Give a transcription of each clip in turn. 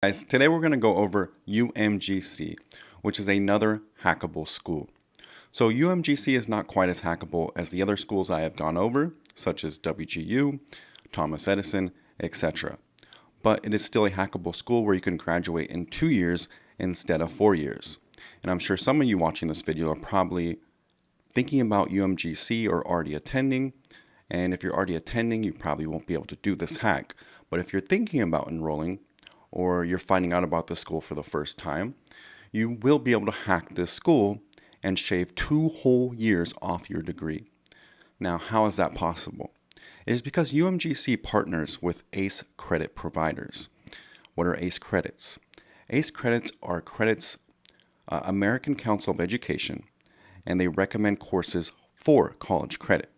Guys, today we're going to go over UMGC, which is another hackable school. So UMGC is not quite as hackable as the other schools I have gone over, such as WGU, Thomas Edison, etc. But it is still a hackable school where you can graduate in 2 years instead of 4 years. And I'm sure some of you watching this video are probably thinking about UMGC or already attending. And if you're already attending, you probably won't be able to do this hack. But if you're thinking about enrolling, or you're finding out about this school for the first time, you will be able to hack this school and shave 2 whole years off your degree. Now, how is that possible? It is because UMGC partners with ACE credit providers. What are ACE credits? ACE credits are credits, American Council of Education, and they recommend courses for college credit.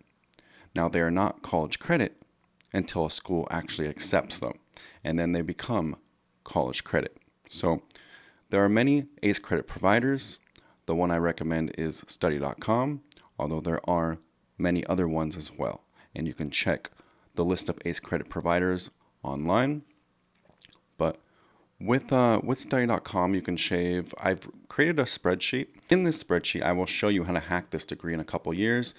Now, they are not college credit until a school actually accepts them, and then they become college credit. So there are many ACE credit providers. The one I recommend is study.com, although there are many other ones as well. And you can check the list of ACE credit providers online. But with study.com, you can shave. I've created a spreadsheet. In this spreadsheet, I will show you how to hack this degree in a couple years,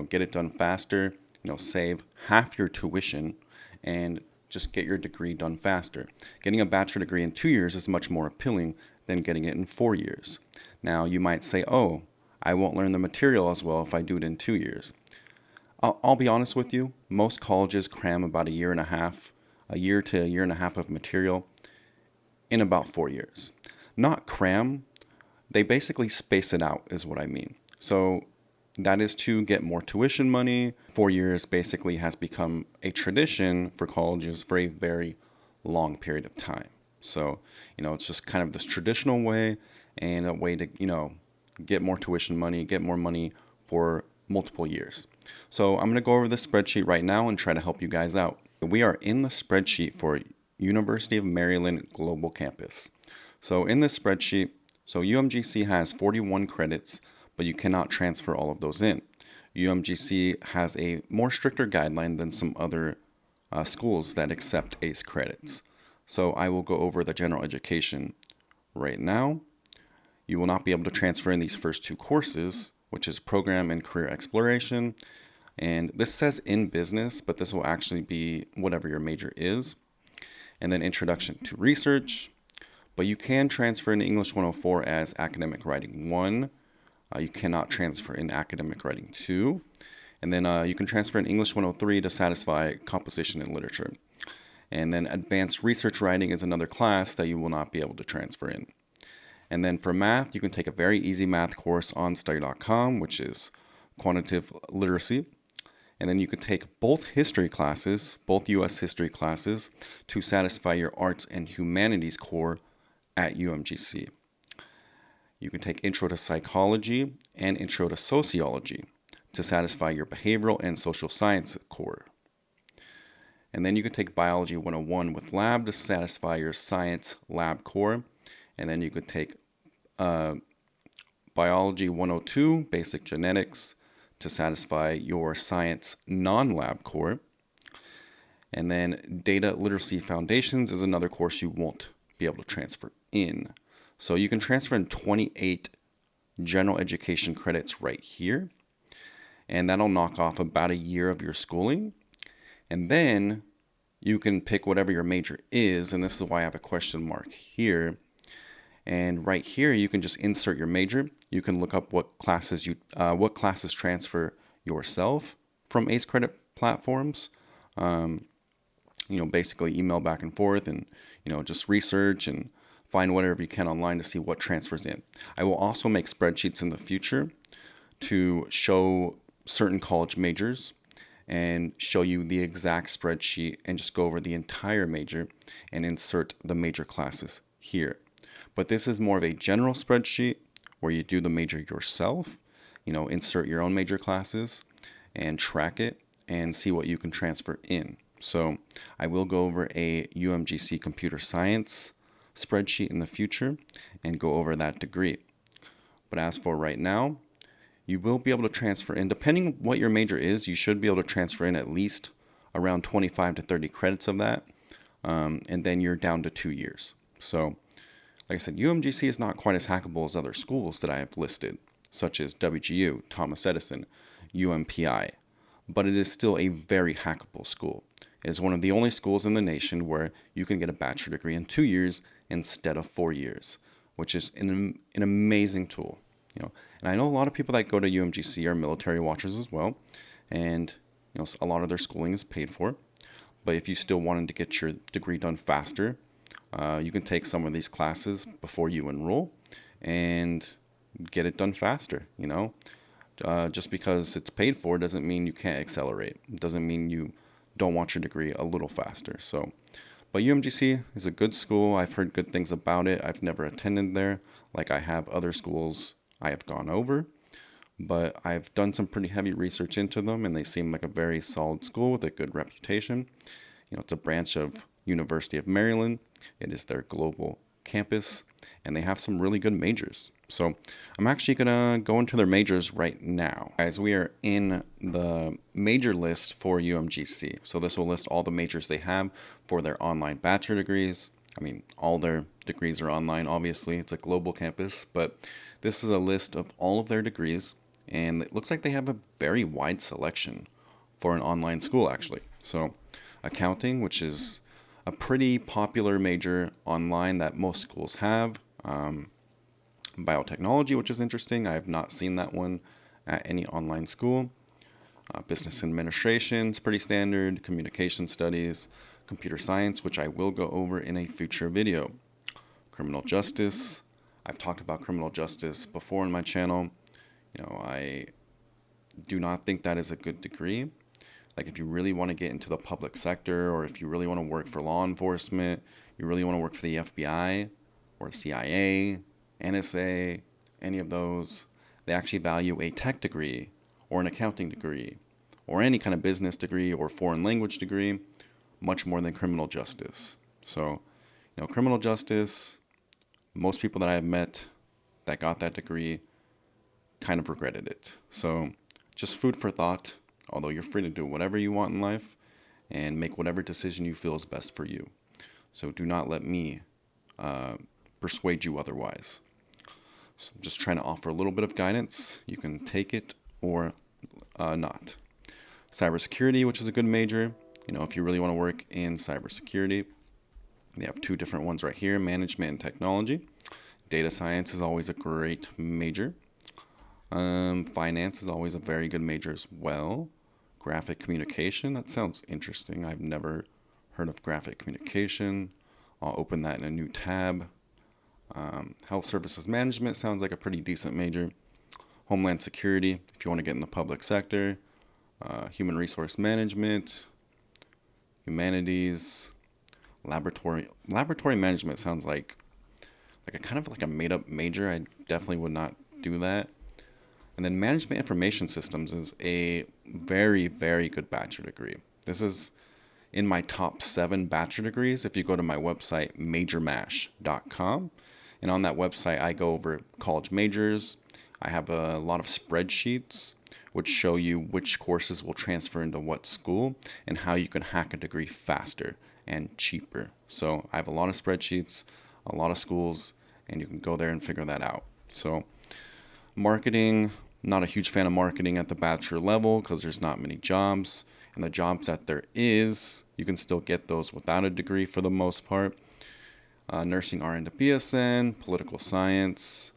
get it done faster, save half your tuition and just get your degree done faster. Getting a bachelor degree in 2 years is much more appealing than getting it in 4 years. Now, you might say, oh, I won't learn the material as well if I do it in 2 years. I'll be honest with you, most colleges cram about a year to a year and a half of material in about 4 years. Not cram, they basically space it out is what I mean. So that is to get more tuition money. 4 years basically has become a tradition for colleges for a very long period of time. So, it's just kind of this traditional way and a way to, get more tuition money, get more money for multiple years. So I'm going to go over this spreadsheet right now and try to help you guys out. We are in the spreadsheet for University of Maryland Global Campus. So in this spreadsheet, UMGC has 41 credits, but you cannot transfer all of those in. UMGC has a more stricter guideline than some other schools that accept ACE credits. So I will go over the general education right now. You will not be able to transfer in these first 2 courses, which is program and career exploration. And this says in business, but this will actually be whatever your major is. And then introduction to research. But you can transfer in English 104 as academic writing 1. You cannot transfer in academic writing 2. And then you can transfer in English 103 to satisfy composition and literature. And then advanced research writing is another class that you will not be able to transfer in. And then for math, you can take a very easy math course on study.com, which is quantitative literacy. And then you could take both history classes, both U.S. history classes, to satisfy your arts and humanities core at UMGC. You can take Intro to Psychology and Intro to Sociology to satisfy your behavioral and social science core. And then you can take Biology 101 with lab to satisfy your science lab core. And then you could take Biology 102, Basic Genetics, to satisfy your science non-lab core. And then Data Literacy Foundations is another course you won't be able to transfer in. So you can transfer in 28 general education credits right here. And that'll knock off about a year of your schooling. And then you can pick whatever your major is. And this is why I have a question mark here. And right here, you can just insert your major. You can look up what classes transfer yourself from ACE credit platforms. Basically email back and forth and, just research and find whatever you can online to see what transfers in. I will also make spreadsheets in the future to show certain college majors and show you the exact spreadsheet and just go over the entire major and insert the major classes here. But this is more of a general spreadsheet where you do the major yourself, insert your own major classes and track it and see what you can transfer in. So I will go over a UMGC computer science spreadsheet in the future and go over that degree. But as for right now, you will be able to transfer in, depending what your major is, you should be able to transfer in at least around 25 to 30 credits of that. And then you're down to 2 years. So, like I said, UMGC is not quite as hackable as other schools that I have listed, such as WGU, Thomas Edison, UMPI, but it is still a very hackable school. It is one of the only schools in the nation where you can get a bachelor degree in 2 years instead of 4 years, which is an amazing tool. And I know a lot of people that go to UMGC are military watchers as well, and a lot of their schooling is paid for. But if you still wanted to get your degree done faster, you can take some of these classes before you enroll and get it done faster. Just because it's paid for doesn't mean you can't accelerate. It doesn't mean you don't want your degree a little faster. But UMGC is a good school. I've heard good things about it. I've never attended there like I have other schools I have gone over, but I've done some pretty heavy research into them, and they seem like a very solid school with a good reputation. It's a branch of University of Maryland. It is their global campus, and they have some really good majors. So I'm actually going to go into their majors right now. Guys, we are in the major list for UMGC. So this will list all the majors they have for their online bachelor degrees. I mean, all their degrees are online, obviously. It's a global campus, but this is a list of all of their degrees, and it looks like they have a very wide selection for an online school, actually. So accounting, which is a pretty popular major online that most schools have. Biotechnology, which is interesting. I have not seen that one at any online school. Business administration is pretty standard. Communication studies, computer science, which I will go over in a future video. Criminal justice. I've talked about criminal justice before in my channel. I do not think that is a good degree. Like, if you really want to get into the public sector, or if you really want to work for law enforcement, you really want to work for the FBI or CIA, NSA, any of those, they actually value a tech degree or an accounting degree or any kind of business degree or foreign language degree much more than criminal justice. So, criminal justice, most people that I have met that got that degree kind of regretted it. So, just food for thought, although you're free to do whatever you want in life and make whatever decision you feel is best for you. So do not let me persuade you otherwise. So I'm just trying to offer a little bit of guidance. You can take it or not. Cybersecurity, which is a good major. If you really want to work in cybersecurity, they have two different ones right here, management and technology. Data science is always a great major. Finance is always a very good major as well. Graphic communication, that sounds interesting. I've never heard of graphic communication. I'll open that in a new tab. Health services management sounds like a pretty decent major. Homeland security, if you want to get in the public sector. Human resource management. Humanities. Laboratory management sounds like a kind of like a made up major. I definitely would not do that. And then management information systems is a very, very good bachelor degree. This is in my top 7 bachelor degrees. If you go to my website, majormash.com, and on that website, I go over college majors. I have a lot of spreadsheets which show you which courses will transfer into what school and how you can hack a degree faster and cheaper. So I have a lot of spreadsheets, a lot of schools, and you can go there and figure that out. So marketing, not a huge fan of marketing at the bachelor level because there's not many jobs. And the jobs that there is, you can still get those without a degree for the most part. Nursing RN to BSN, political science.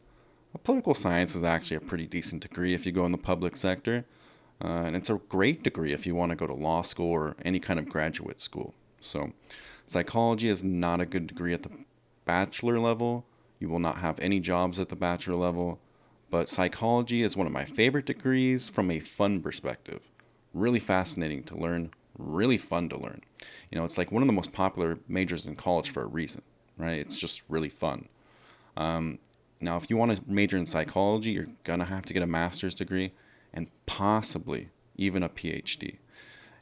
Political science is actually a pretty decent degree if you go in the public sector. And it's a great degree if you want to go to law school or any kind of graduate school. So psychology is not a good degree at the bachelor level. You will not have any jobs at the bachelor level. But psychology is one of my favorite degrees from a fun perspective. Really fascinating to learn, really fun to learn. It's like one of the most popular majors in college for a reason, right? It's just really fun. Now, if you want to major in psychology, you're going to have to get a master's degree and possibly even a PhD.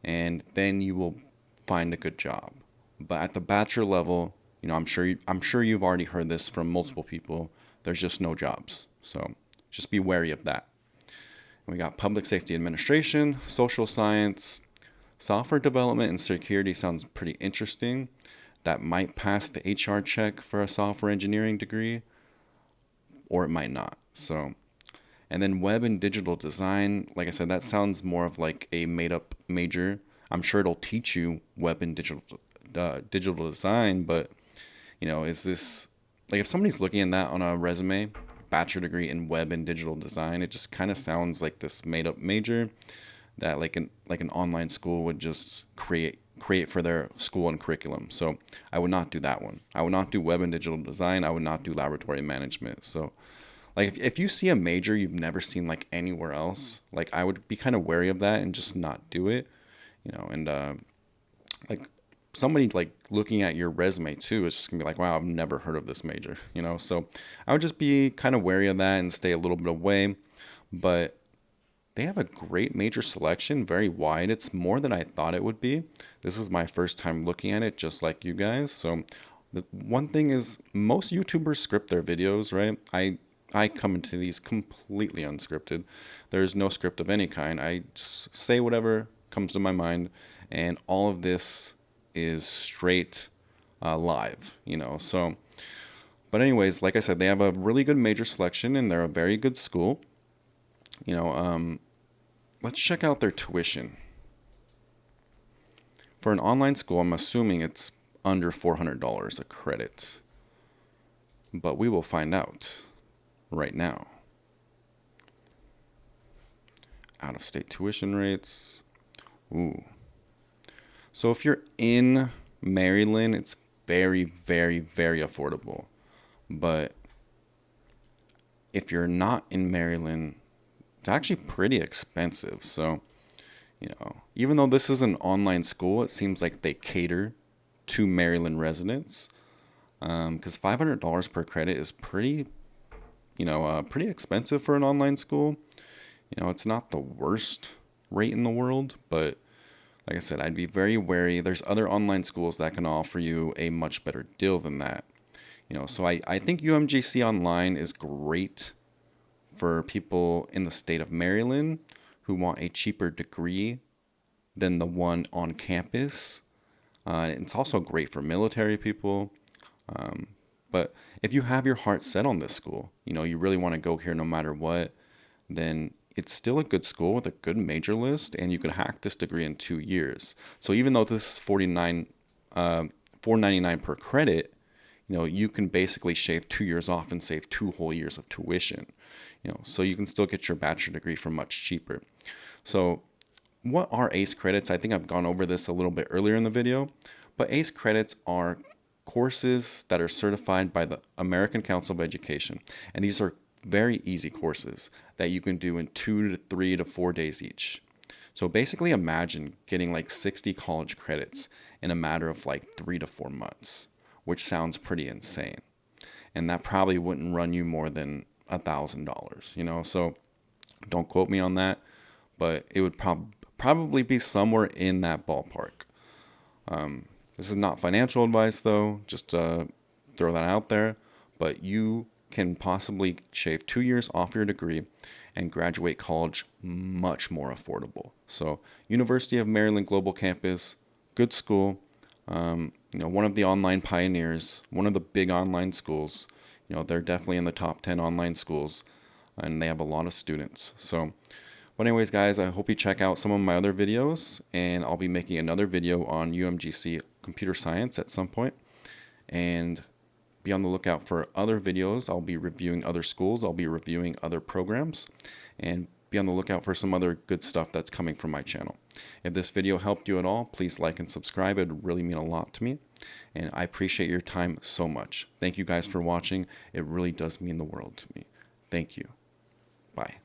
And then you will find a good job. But at the bachelor level, I'm sure you've already heard this from multiple people. There's just no jobs. So just be wary of that. And we got public safety administration, social science, software development, and security sounds pretty interesting. that might pass the HR check for a software engineering degree, or it might not. So, and then web and digital design, like I said, that sounds more of like a made up major. I'm sure it'll teach you web and digital design, but is this like if somebody's looking at that on a resume, bachelor degree in web and digital design, it just kind of sounds like this made up major that like an online school would just create for their school and curriculum. So I would not do that one. I would not do web and digital design. I would not do laboratory management. So like if you see a major you've never seen like anywhere else, like I would be kind of wary of that and just not do it, and like somebody like looking at your resume too is just gonna be like, wow, I've never heard of this major, so I would just be kind of wary of that and stay a little bit away. But they have a great major selection, very wide. It's more than I thought it would be. This is my first time looking at it, just like you guys. So the one thing is most YouTubers script their videos, right? I come into these completely unscripted. There's no script of any kind. I just say whatever comes to my mind, and all of this is straight live, So, but anyways, like I said, they have a really good major selection, and they're a very good school. Let's check out their tuition. For an online school, I'm assuming it's under $400 a credit, but we will find out right now. Out-of-state tuition rates. Ooh. So if you're in Maryland, it's very, very, very affordable. But if you're not in Maryland, it's actually pretty expensive. So, even though this is an online school, it seems like they cater to Maryland residents. Because $500 per credit is pretty expensive for an online school. It's not the worst rate in the world, but like I said, I'd be very wary. There's other online schools that can offer you a much better deal than that. So I think UMGC Online is great for people in the state of Maryland who want a cheaper degree than the one on campus. It's also great for military people. But if you have your heart set on this school, you really want to go here no matter what, then it's still a good school with a good major list, and you can hack this degree in 2 years. So even though this is $499 per credit, you can basically shave 2 years off and save 2 whole years of tuition. So you can still get your bachelor degree for much cheaper. So what are ACE credits? I think I've gone over this a little bit earlier in the video, but ACE credits are courses that are certified by the American Council of Education. And these are very easy courses that you can do in 2 to 3 to 4 days each. So basically imagine getting like 60 college credits in a matter of like 3 to 4 months, which sounds pretty insane. And that probably wouldn't run you more than $1,000, so don't quote me on that, but it would probably be somewhere in that ballpark. This is not financial advice though, just throw that out there, but you can possibly shave 2 years off your degree and graduate college much more affordable. So University of Maryland Global Campus, good school, one of the online pioneers, one of the big online schools. They're definitely in the top 10 online schools, and they have a lot of students. So, but anyways, guys, I hope you check out some of my other videos, and I'll be making another video on UMGC computer science at some point. And be on the lookout for other videos. I'll be reviewing other schools. I'll be reviewing other programs, and be on the lookout for some other good stuff that's coming from my channel. If this video helped you at all, please like and subscribe. It would really mean a lot to me, and I appreciate your time so much. Thank you guys for watching. It really does mean the world to me. Thank you. Bye.